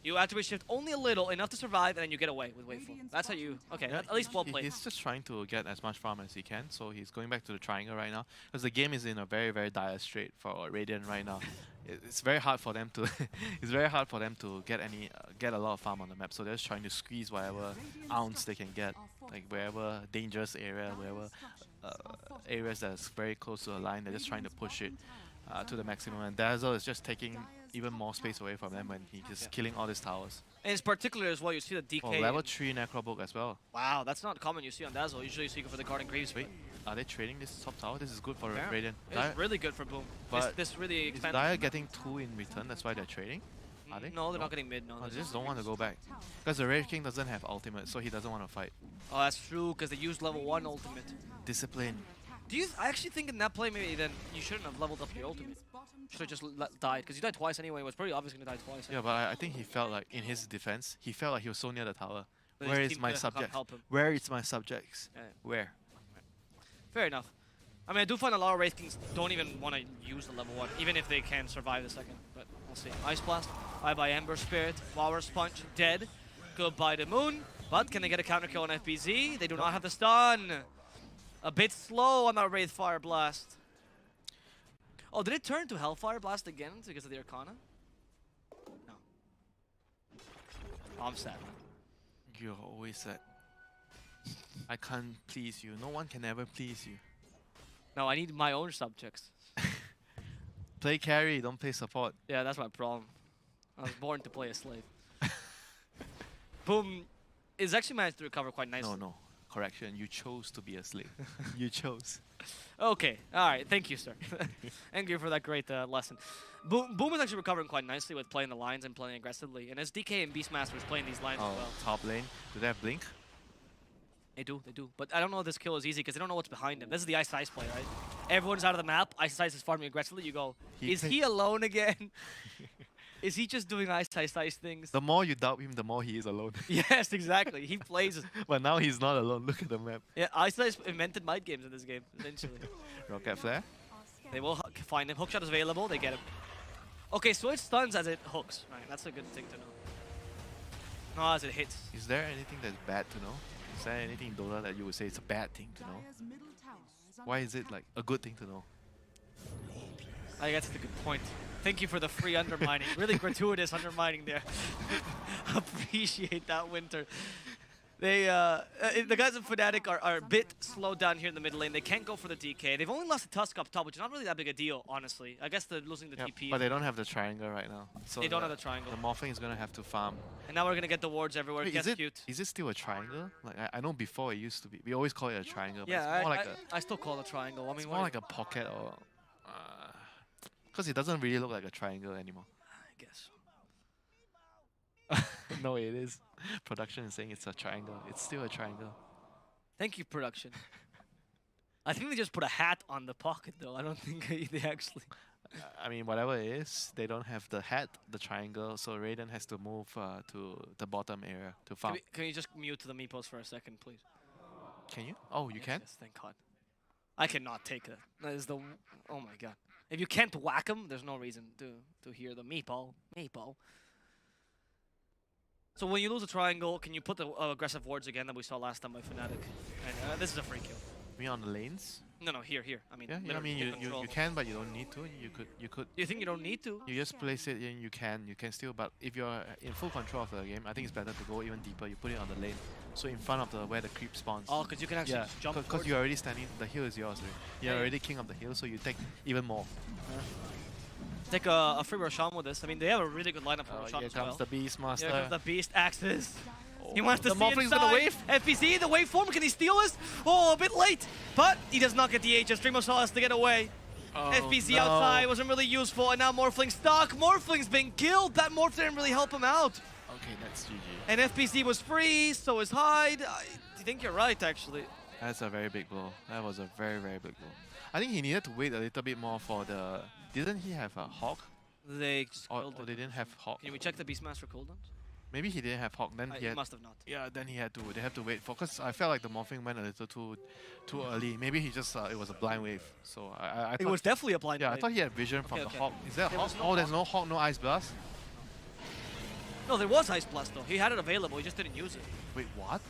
B: You attribute shift only a little, enough to survive, and then you get away with Wakeful. That's how you... Okay,
A: Yeah,
B: at least well played.
A: He's just trying to get as much farm as he can, so he's going back to the triangle right now. Because the game is in a very, very dire strait for Radiant right now. It's very hard for them to it's very hard for them to get a lot of farm on the map. So they're just trying to squeeze whatever ounce they can get, like wherever dangerous area, wherever areas that's very close to a line. They're just trying to push it to the maximum. And Dazzle is just taking even more space away from them when he's just killing all these towers.
B: And it's particular as well, you see the DK...
A: Oh, level 3 Necrobook as well.
B: Wow, that's not common you see on Dazzle. Usually you see it for the Garden Greaves.
A: Wait, are they trading this top tower? This is good for
B: Yeah.
A: Radiant.
B: It's really good for Boom.
A: But
B: This really
A: Is
B: expands...
A: Dire getting 2 in return? That's why they're trading? Are they?
B: No, they're not getting mid, no.
A: Oh,
B: they're
A: they just don't want to go back. Because the Rage King doesn't have ultimate, so he doesn't want to fight.
B: Oh, that's true, because they used level 1 ultimate.
A: Discipline.
B: Do you... I actually think in that play, maybe then you shouldn't have leveled up your ultimate. Should have just died, because you died twice anyway. It was pretty obvious going to die twice.
A: Yeah, but I think he felt like, in his defense, he felt like he was so near the tower.
B: But
A: Where
B: his
A: is
B: team
A: my
B: couldn't
A: subject?
B: help him.
A: Where is my subjects?
B: Yeah.
A: Where?
B: Fair enough. I mean, I do find a lot of Wraith Kings don't even want to use the level 1, even if they can survive the second. But we'll see. Ice Blast, bye-bye Ember Spirit, Walrus Punch, dead. Goodbye the Moon. But can they get a counter kill on FBZ? They do not have the stun. A bit slow on that Wraith Fire Blast. Oh, did it turn to Hellfire Blast again because of the Arcana? No. Oh, I'm sad.
A: You're always sad. I can't please you. No one can ever please you.
B: No, I need my own subjects.
A: Play carry, don't play support.
B: Yeah, that's my problem. I was born to play a slave. Boom is actually managed to recover quite nicely.
A: No. Correction, you chose to be a slave. You chose.
B: Okay, alright, thank you, sir. Thank you for that great lesson. Boom is actually recovering quite nicely with playing the lines and playing aggressively. And as DK and Beastmaster is playing these lines
A: Oh,
B: as well.
A: top lane. Do they have blink?
B: They do. But I don't know if this kill is easy because they don't know what's behind him. This is the Ice Ice play, right? Everyone's out of the map. Ice Ice is farming aggressively. You go, is he alone again? Is he just doing Ice things?
A: The more you doubt him, the more he is alone.
B: Yes, exactly. He plays.
A: But now he's not alone. Look at the map.
B: Yeah, Ice invented mind games in this game, essentially.
A: Rocket flare.
B: They will find him. Hookshot is available. They get him. Okay, so it stuns as it hooks. Right, that's a good thing to know. No, as it hits.
A: Is there anything that's bad to know? Is there anything in Dota that you would say it's a bad thing to know? Why is it like a good thing to know?
B: I guess that's a good point. Thank you for the free undermining. Really gratuitous undermining there. Appreciate that, Winter. They, the guys in Fnatic are a bit slowed down here in the mid lane. They can't go for the DK. They've only lost a Tusk up top, which is not really that big a deal, honestly. I guess they're losing the TP.
A: But they don't have the triangle right now. So
B: They don't have the triangle.
A: The Morphing is gonna have to farm.
B: And now we're going to get the wards everywhere.
A: Wait,
B: It gets
A: is it still a triangle? Like I know before it used to be. We always call it a triangle. But
B: Yeah,
A: it's more like
B: I still call it a triangle. I mean,
A: it's more like a pocket or. Because it doesn't really look like a triangle anymore.
B: I guess.
A: No, it is. Production is saying it's a triangle. It's still a triangle.
B: Thank you, production. I think they just put a hat on the pocket, though. I don't think they actually...
A: I mean, whatever it is, they don't have the hat, the triangle, so Raiden has to move to the bottom area to farm.
B: Can you just mute the meepos for a second, please?
A: Can you? Oh, you
B: Yes,
A: can?
B: Yes, thank God. I cannot take that. That is the... Oh my God. If you can't whack them, there's no reason to hear the meepo. Meepo. So when you lose a triangle, can you put the aggressive wards again that we saw last time by Fnatic? And this is a free kill.
A: Me on the lanes?
B: No, here. I mean,
A: Yeah, I
B: literally
A: mean,
B: full
A: you
B: control.
A: can, but you don't need to. You could.
B: You think you don't need to?
A: You just place it and you can still, but if you're in full control of the game, I think it's better to go even deeper. You put it on the lane, so in front of the where the creep spawns.
B: Oh, because you can actually just jump
A: because
B: forward.
A: you're already standing, the hill is yours. Right? You're
B: Yeah,
A: already king of the hill, so you take even more.
B: Take a free Roshan with this. I mean, they have a really good lineup for
A: Oh,
B: Roshan
A: here
B: as well.
A: comes the Beastmaster.
B: Here comes the Beast Axis. He wants to
A: The
B: see
A: Morphling's
B: inside.
A: gonna wave.
B: FPC, the waveform, can he steal this? Oh, a bit late, but he does not get the Aegis. Dreamosol has to get away.
A: Oh,
B: FPC
A: no.
B: outside wasn't really useful, and now Morphling stuck. Morphling's been killed. That Morph didn't really help him out.
A: Okay, That's GG.
B: And FPC was free, so is Hyde. I think you're right, actually.
A: That's a very big blow. That was a very, very big blow. I think he needed to wait a little bit more for the... Didn't he have a Hawk?
B: They just
A: Or
B: killed
A: they
B: it.
A: didn't have Hawk?
B: Can we check the Beastmaster cooldowns?
A: Maybe he didn't have Hawk. Then he
B: He
A: had...
B: must have not.
A: Yeah, then he had to... They have to wait for... Because I felt like the morphing went a little too early. Maybe he just... it was a blind wave. So I
B: It
A: thought...
B: was definitely a blind
A: Yeah, I
B: wave.
A: thought he had vision from
B: Okay,
A: the
B: okay.
A: Hawk. Is there a
B: There
A: Hawk?
B: was no
A: Oh, there's
B: Hawk.
A: no Hawk, no Ice Blast?
B: No, there was Ice Blast, though. He had it available. He just didn't use it.
A: Wait, what?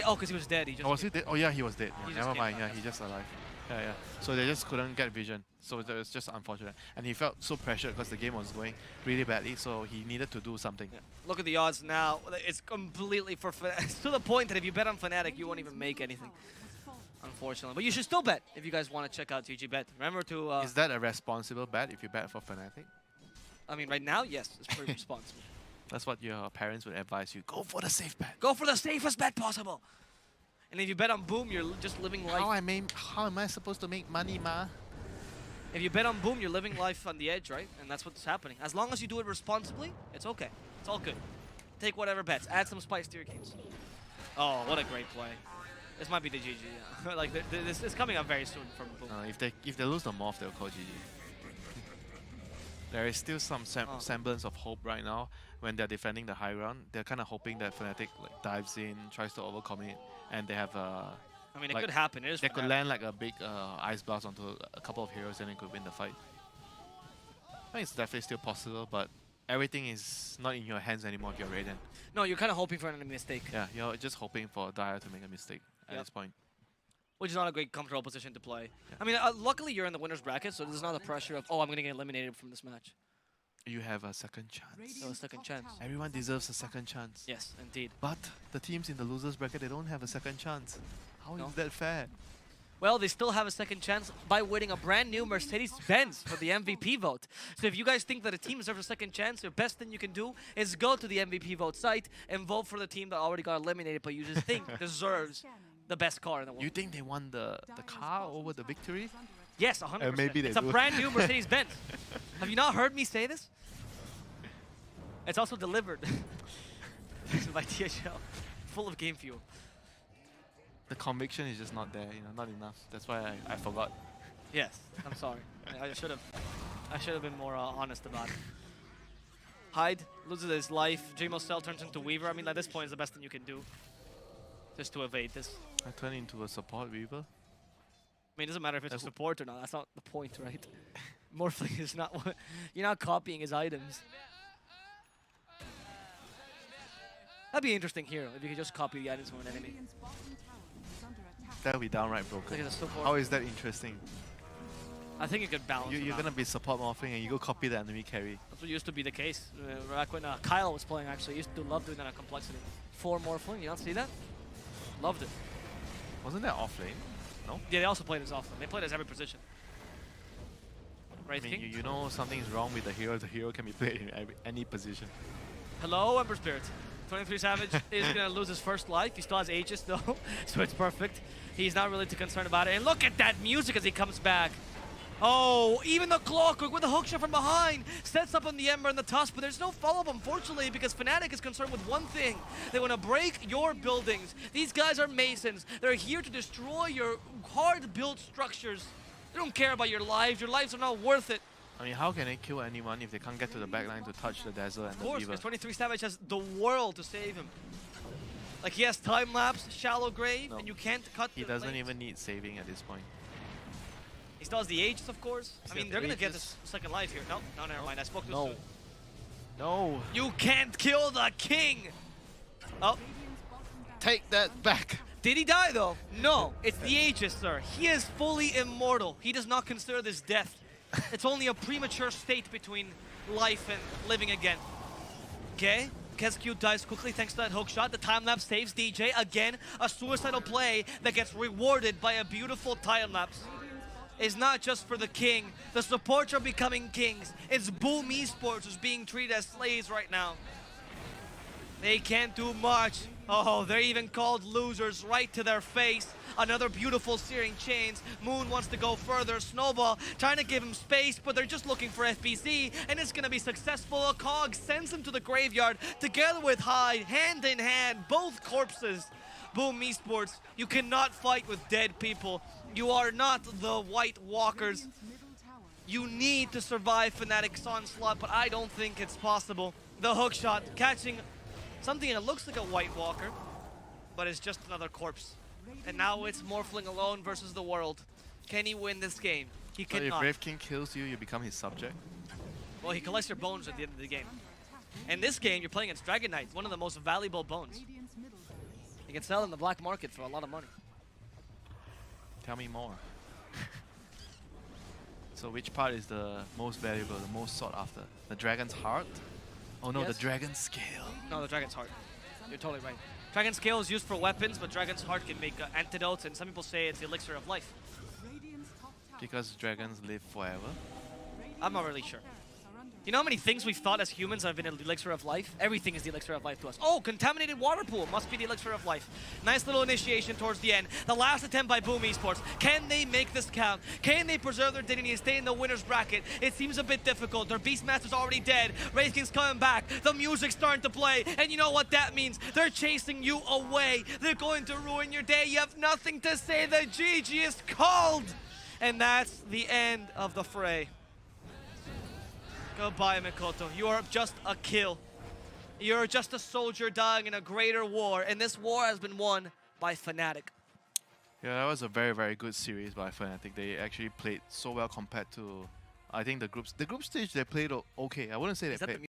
B: Oh, because he was dead. He just
A: Oh, was he dead? Oh, yeah, he was dead.
B: He
A: Yeah,
B: just
A: never
B: came
A: mind.
B: back,
A: Yeah, he
B: that's
A: just alive. Yeah, yeah. So they just couldn't get vision. So that was just unfortunate. And he felt so pressured because the game was going really badly. So he needed to do something.
B: Yeah. Look at the odds now. It's completely for it's to the point that if you bet on Fnatic, you won't even make anything. Unfortunately, but you should still bet if you guys want to check out GG Bet. Remember to.
A: Is that a responsible bet if you bet for Fnatic?
B: I mean, right now, yes, it's pretty responsible.
A: That's what your parents would advise you. Go for the safe bet.
B: Go for the safest bet possible. And if you bet on Boom, you're just living life.
A: How am I supposed to make money, ma?
B: If you bet on Boom, you're living life on the edge, right? And that's what's happening. As long as you do it responsibly, it's okay. It's all good. Take whatever bets. Add some spice to your games. Oh, what a great play. This might be the GG. Yeah. Like this is coming up very soon from Boom.
A: If they lose the morph, they'll call GG. There is still some semblance of hope right now when they're defending the high ground. They're kind of hoping that Fnatic like, dives in, tries to overcome it, and they have
B: I mean, it
A: like,
B: could happen. It is
A: they could
B: Fnatic.
A: land like a big ice blast onto a couple of heroes and they could win the fight. I think it's definitely still possible, but everything is not in your hands anymore if you're Raiden.
B: No, you're kind of hoping for an mistake.
A: Yeah, you're just hoping for Dire to make a mistake at
B: Yep.
A: this point.
B: Which is not a great comfortable position to play.
A: Yeah.
B: I mean, luckily you're in the winner's bracket, so there's not the pressure of, oh, I'm going to get eliminated from this match.
A: You have a second chance.
B: So a second chance.
A: Everyone deserves a second chance.
B: Yes, indeed.
A: But the teams in the losers bracket, they don't have a second chance. How is
B: No.
A: that fair?
B: Well, they still have a second chance by winning a brand new Mercedes-Benz for the MVP vote. So if you guys think that a team deserves a second chance, the best thing you can do is go to the MVP vote site and vote for the team that already got eliminated, but you just think deserves the best car in the world.
A: You think they won the car over the victory?
B: Yes, 100%.
A: maybe they
B: it's a
A: do.
B: brand new Mercedes-Benz. Have you not heard me say this? It's also delivered by THL, full of game fuel.
A: The conviction is just not there, not enough. That's why I forgot.
B: Yes, I'm sorry. I should have been more honest about it. Hyde loses his life. Dreamo Cell turns into Weaver. I mean, at this point, is the best thing you can do, just to evade this.
A: I turned into a support Weaver.
B: I mean, it doesn't matter if it's
A: That's
B: a support or not. That's not the point, right? Morphling is not what... You're not copying his items. That'd be interesting here if you could just copy the items from an enemy.
C: Radiant's bottom tower is under attack.
A: That would be downright
B: Look
A: broken.
B: at the support.
A: How is that interesting?
B: I think it could balance.
A: You're
B: them out.
A: gonna be support morphing and you go copy the enemy carry.
B: That's what used to be the case. Back when Kyle was playing, actually, used to love doing that on Complexity. 4 Morphling, you don't see that? Loved it.
A: Wasn't that off lane? No?
B: Yeah, they also played as often. They played as every position. Right,
A: I mean,
B: King?
A: you know something's wrong with the hero. The hero can be played in any position.
B: Hello, Ember Spirit. 23 Savage is going to lose his first life. He still has Aegis, though, so it's perfect. He's not really too concerned about it. And look at that music as he comes back. Oh, even the Clockwork with the hook shot from behind sets up on the Ember and the Tusk, but there's no follow-up, unfortunately, because Fnatic is concerned with one thing. They want to break your buildings. These guys are Masons. They're here to destroy your hard-built structures. They don't care about your lives. Your lives are not worth it.
A: I mean, how can they kill anyone if they can't get to the backline to touch the Dazzle and
B: Of
A: the
B: course,
A: Weaver?
B: because 23 Savage has the world to save him. Like, he has time-lapse, shallow grave,
A: No.
B: and you can't cut
A: He
B: the
A: doesn't
B: lanes.
A: even need saving at this point.
B: He still has the Aegis, of course. I
A: Still
B: mean,
A: has
B: they're
A: the
B: going to get
A: Aegis.
B: this second life here. No, never mind. I spoke too
A: No.
B: soon.
A: No!
B: You can't kill the king! Oh,
C: Radiant's bottom barracks
A: Take that back!
B: did he die, though? No, it's the Aegis, sir. He is fully immortal. He does not consider this death. It's only a premature state between life and living again. Okay? Kesq dies quickly thanks to that hook shot. The time-lapse saves DJ. Again, a suicidal play that gets rewarded by a beautiful time-lapse. It's not just for the king. The supports are becoming kings. It's Boom Esports who's being treated as slaves right now. They can't do much. Oh, they're even called losers right to their face. Another beautiful Searing Chains. Moon wants to go further. Snowball trying to give him space, but they're just looking for FBC, and it's going to be successful. A Cog sends him to the graveyard together with Hyde, hand in hand, both corpses. Boom Esports, you cannot fight with dead people. You are not the White Walkers.
C: Radiant's middle tower
B: You need to survive Fnatic's onslaught, but I don't think it's possible. The hook shot catching something that looks like a White Walker, but it's just another corpse. And now it's Morphling alone versus the world. Can he win this game? He
A: But if
B: cannot.
A: Brave King kills you, you become his subject.
B: Well, he collects your bones at the end of the game. In this game, you're playing against Dragon Knight, one of the most valuable bones.
C: Radiant's middle barracks.
B: You can sell in the black market for a lot of money.
A: Tell me more. So which part is the most valuable, the most sought after? The dragon's heart? Oh no,
B: Yes.
A: the dragon's scale.
B: No, the Dragon's Heart. You're totally right. Dragon's Scale is used for weapons, but Dragon's Heart can make antidotes, and some people say it's the elixir of life.
C: Radiant's top tower.
A: Because dragons live forever.
B: I'm not really sure.
C: Barracks are under
B: You know how many things we've thought as humans have been an elixir of life? Everything is the elixir of life to us. Oh, contaminated water pool must be the elixir of life. Nice little initiation towards the end. The last attempt by Boom Esports. Can they make this count? Can they preserve their dignity and stay in the winner's bracket? It seems a bit difficult. Their Beastmaster's already dead. Wraith King's coming back. The music's starting to play. And you know what that means? They're chasing you away. They're going to ruin your day. You have nothing to say. The GG is called. And that's the end of the fray. Goodbye, Mikoto. You are just a kill. You're just a soldier dying in a greater war, and this war has been won by Fnatic.
A: Yeah, that was a very, very good series by Fnatic. They actually played so well compared to, I think, the groups. The group stage, they played okay. I wouldn't say they
B: Is that the
A: played